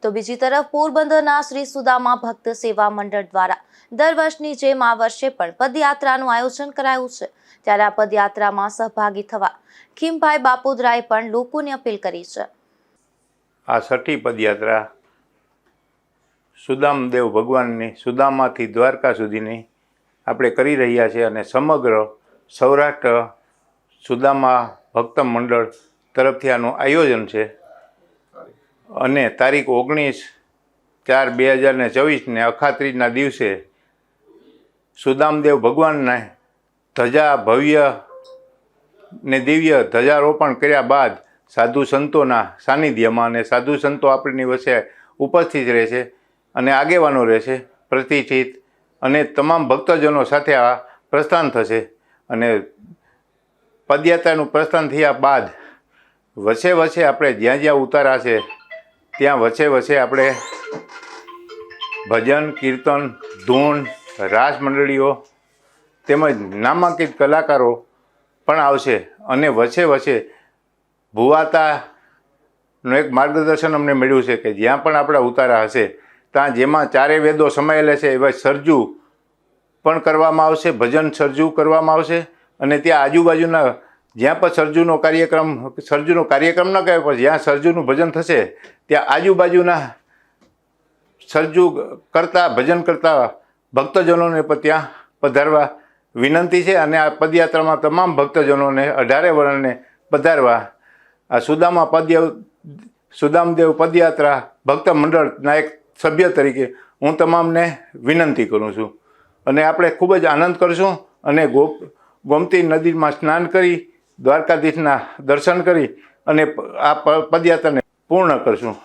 તો બીજી તરફ પોરબંદરના શ્રી સુદામા ભક્ત સેવા મંડળ દ્વારા દર વર્ષની જેમ આ વર્ષે પણ પદયાત્રાનું આયોજન કરાયું છે। ત્યારે આ પદયાત્રામાં સહભાગી થવા ખીમભાઈ બાપુદરાએ પણ લોકોને અપીલ કરી છે। આ છઠ્ઠી પદયાત્રા સુદામદેવ ભગવાનની સુદામાથી દ્વારકા સુધીની આપણે કરી રહ્યા છીએ અને સમગ્ર સૌરાષ્ટ્ર સુદામા ભક્ત મંડળ તરફથી આનું આયોજન છે અને તારીખ 19/4/2024 અખાત્રીજના દિવસે સુદામદેવ ભગવાનને ધજા ભવ્ય ને દિવ્ય ધજારોપણ કર્યા બાદ સાધુ સંતોના સાનિધ્યમાં અને સાધુ સંતો આપણી વચ્ચે ઉપસ્થિત રહેશે અને આગેવાનો રહેશે પ્રતિષ્ઠિત અને તમામ ભક્તજનો સાથે આ પ્રસ્થાન થશે। અને પદયાત્રાનું પ્રસ્થાન થયા બાદ વચ્ચે વચ્ચે આપણે જ્યાં જ્યાં ઉતારા છે ત્યાં વચ્ચે વચ્ચે આપણે ભજન કીર્તન ધૂન રાસ મંડળીઓ તેમજ નામાંકિત કલાકારો પણ આવશે અને વચ્ચે વચ્ચે ભુવાતાનું એક માર્ગદર્શન અમને મળ્યું છે કે જ્યાં પણ આપણા ઉતારા હશે ત્યાં જેમાં ચારે વેદો સમાયેલા છે એવા સરજુ પણ કરવામાં આવશે, ભજન સરજુ કરવામાં આવશે અને ત્યાં આજુબાજુના જ્યાં પણ સરજુનો કાર્યક્રમ ન કહે પણ જ્યાં સરજુનું ભજન થશે ત્યાં આજુબાજુના સરજુ કરતા ભજન કરતા ભક્તજનોને પણ ત્યાં પધારવા વિનંતી છે। અને આ પદયાત્રામાં તમામ ભક્તજનોને 18 વર્ષને પધારવા આ સુદામદેવ પદયાત્રા ભક્ત મંડળના એક સભ્ય તરીકે હું તમામને વિનંતી કરું છું અને આપણે ખૂબ જ આનંદ કરશું અને ગોમતી નદીમાં સ્નાન કરી દ્વારકાધીશના દર્શન કરી અને આ પદયાત્રાને પૂર્ણ કરશું।